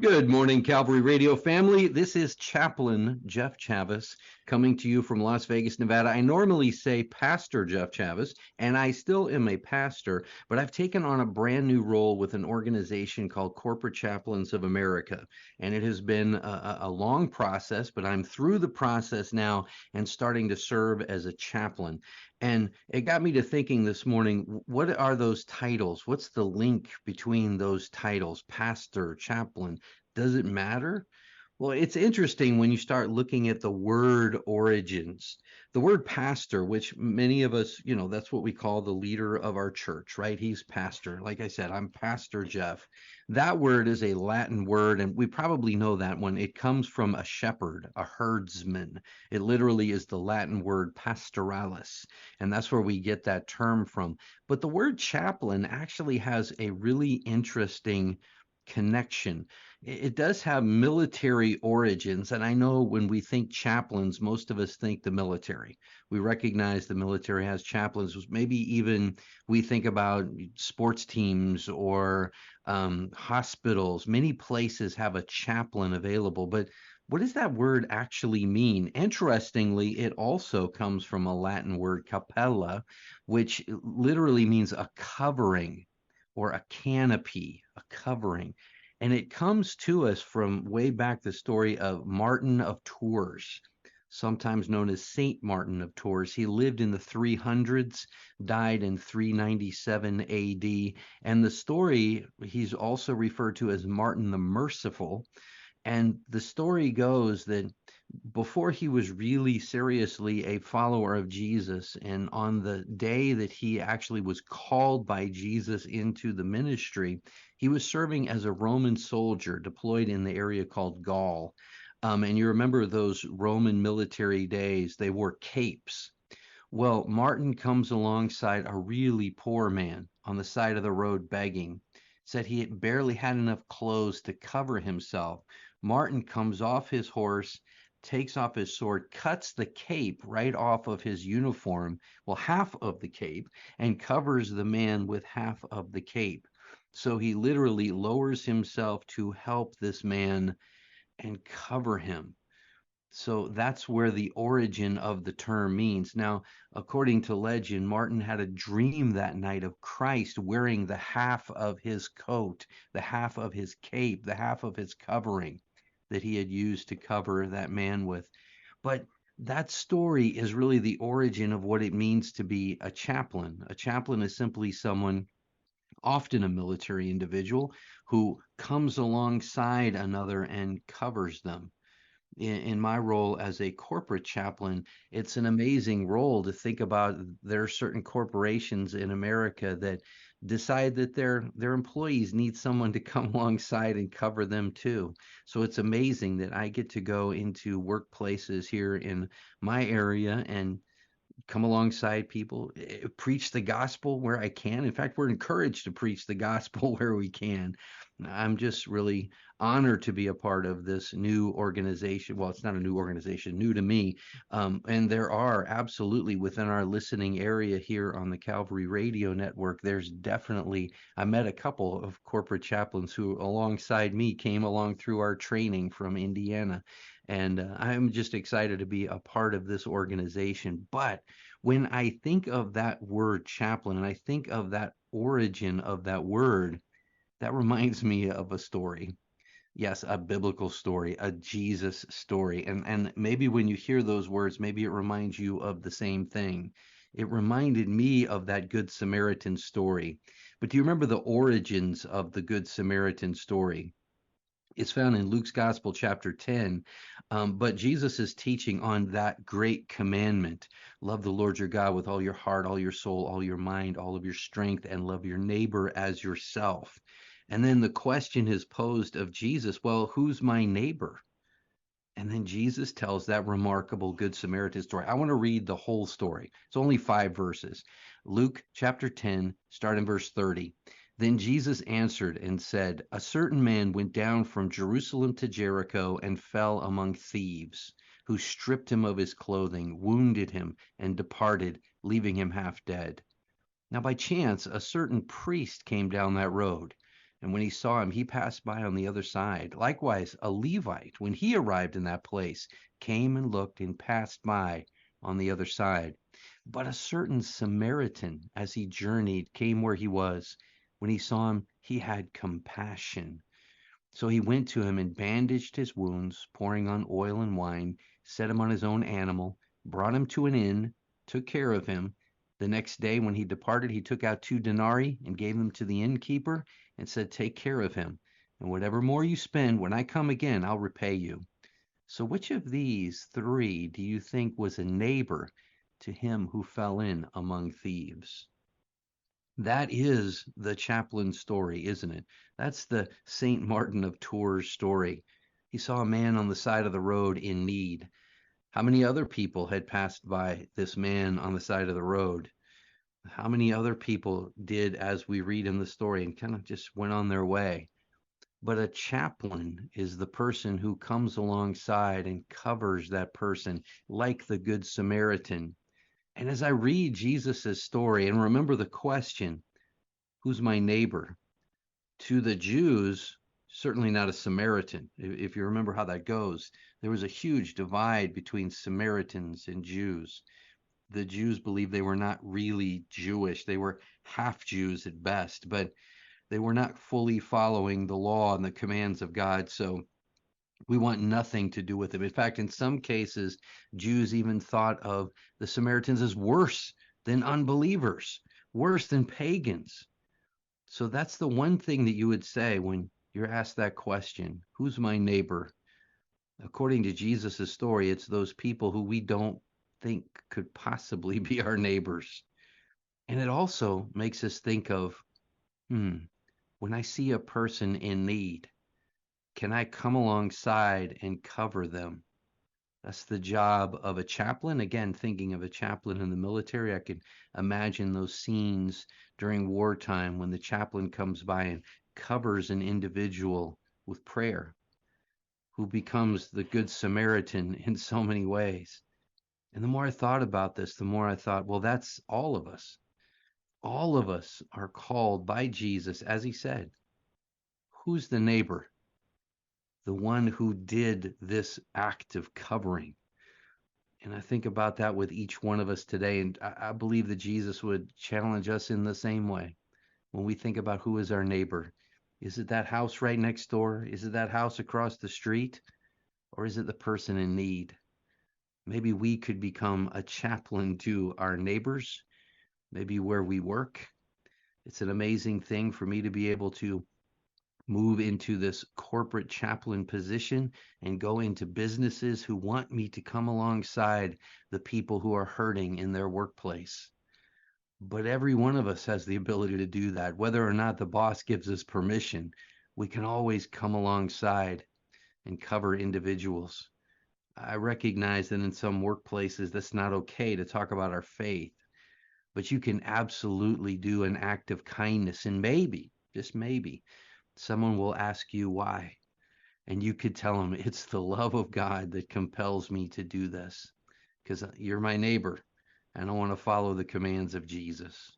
Good morning, Calvary Radio family. This is Chaplain Jeff Chavis coming to you from Las Vegas, Nevada. I normally say Pastor Jeff Chavis, and I still am a pastor, but I've taken on a brand new role with an organization called Corporate Chaplains of America. And it has been a long process, but I'm through the process now and starting to serve as a chaplain. And it got me to thinking this morning, what are those titles? What's the link between those titles? Pastor, chaplain, does it matter? Well, it's interesting when you start looking at the word origins. The word pastor, which many of us, that's what we call the leader of our church, right? He's pastor. Like I said, I'm Pastor Jeff. That word is a Latin word, and we probably know that one. It comes from a shepherd, a herdsman. It literally is the Latin word pastoralis, and that's where we get that term from. But the word chaplain actually has a really interesting connection. It does have military origins, and I know when we think chaplains, most of us think the military. We recognize the military has chaplains. Maybe even we think about sports teams or hospitals. Many places have a chaplain available, but what does that word actually mean? Interestingly, it also comes from a Latin word, capella, which literally means a covering or a canopy, a covering. And it comes to us from way back the story of Martin of Tours, sometimes known as Saint Martin of Tours. He lived in the 300s, died in 397 AD. And the story, he's also referred to as Martin the Merciful. And the story goes that before he was really seriously a follower of Jesus, and on the day that he actually was called by Jesus into the ministry, he was serving as a Roman soldier deployed in the area called Gaul. And you remember those Roman military days, they wore capes. Well, Martin comes alongside a really poor man on the side of the road begging. Said he barely had enough clothes to cover himself. Martin comes off his horse, takes off his sword, cuts the cape right off of his uniform, well, half of the cape, and covers the man with half of the cape. So he literally lowers himself to help this man and cover him. So that's where the origin of the term means. Now, according to legend, Martin had a dream that night of Christ wearing the half of his coat, the half of his cape, the half of his covering that he had used to cover that man with. But that story is really the origin of what it means to be a chaplain. A chaplain is simply someone, often a military individual, who comes alongside another and covers them. In my role as a corporate chaplain, it's an amazing role to think about. There are certain corporations in America that decide that their employees need someone to come alongside and cover them too. So it's amazing that I get to go into workplaces here in my area and come alongside people, preach the gospel where I can. In fact, we're encouraged to preach the gospel where we can. I'm just really honored to be a part of this new organization. Well, it's not a new organization, new to me. And there are absolutely within our listening area here on the Calvary Radio Network, there's definitely, I met a couple of corporate chaplains who alongside me came along through our training from Indiana. And I'm just excited to be a part of this organization. But when I think of that word chaplain and I think of that origin of that word, that reminds me of a story. Yes, a biblical story, a Jesus story. And maybe when you hear those words, maybe it reminds you of the same thing. It reminded me of that Good Samaritan story. But do you remember the origins of the Good Samaritan story? It's found in Luke's Gospel, chapter 10. But Jesus is teaching on that great commandment. Love the Lord your God with all your heart, all your soul, all your mind, all of your strength, and love your neighbor as yourself. And then the question is posed of Jesus, well, who's my neighbor? And then Jesus tells that remarkable Good Samaritan story. I want to read the whole story. It's only 5 verses. Luke chapter 10, start in verse 30. Then Jesus answered and said, a certain man went down from Jerusalem to Jericho and fell among thieves, who stripped him of his clothing, wounded him, and departed, leaving him half dead. Now by chance, a certain priest came down that road. And when he saw him, he passed by on the other side. Likewise, a Levite, when he arrived in that place, came and looked and passed by on the other side. But a certain Samaritan, as he journeyed, came where he was. When he saw him, he had compassion. So he went to him and bandaged his wounds, pouring on oil and wine, set him on his own animal, brought him to an inn, took care of him. The next day, when he departed, he took out 2 denarii and gave them to the innkeeper and said, "Take care of him, and whatever more you spend, when I come again, I'll repay you." So which of these three do you think was a neighbor to him who fell in among thieves? That is the chaplain story, isn't it? That's the St. Martin of Tours story. He saw a man on the side of the road in need. How many other people had passed by this man on the side of the road? How many other people did, as we read in the story, and kind of just went on their way? But a chaplain is the person who comes alongside and covers that person, like the Good Samaritan. And as I read Jesus's story, and remember the question, who's my neighbor? To the Jews, certainly not a Samaritan. If you remember how that goes, there was a huge divide between Samaritans and Jews. The Jews believed they were not really Jewish. They were half Jews at best, but they were not fully following the law and the commands of God. So we want nothing to do with them. In fact, in some cases, Jews even thought of the Samaritans as worse than unbelievers, worse than pagans. So that's the one thing that you would say when you're asked that question, who's my neighbor? According to Jesus' story, it's those people who we don't think could possibly be our neighbors. And it also makes us think of, when I see a person in need, can I come alongside and cover them? That's the job of a chaplain. Again, thinking of a chaplain in the military, I can imagine those scenes during wartime when the chaplain comes by and covers an individual with prayer, who becomes the Good Samaritan in so many ways. And the more I thought about this, the more I thought, well, that's all of us. All of us are called by Jesus, as he said, who's the neighbor? The one who did this act of covering. And I think about that with each one of us today. And I believe that Jesus would challenge us in the same way when we think about who is our neighbor. Is it that house right next door? Is it that house across the street? Or is it the person in need? Maybe we could become a chaplain to our neighbors, maybe where we work. It's an amazing thing for me to be able to move into this corporate chaplain position and go into businesses who want me to come alongside the people who are hurting in their workplace. But every one of us has the ability to do that. Whether or not the boss gives us permission, we can always come alongside and cover individuals. I recognize that in some workplaces that's not okay to talk about our faith, but you can absolutely do an act of kindness, and maybe, just maybe, someone will ask you why. And you could tell them, it's the love of God that compels me to do this, because you're my neighbor and I want to follow the commands of Jesus.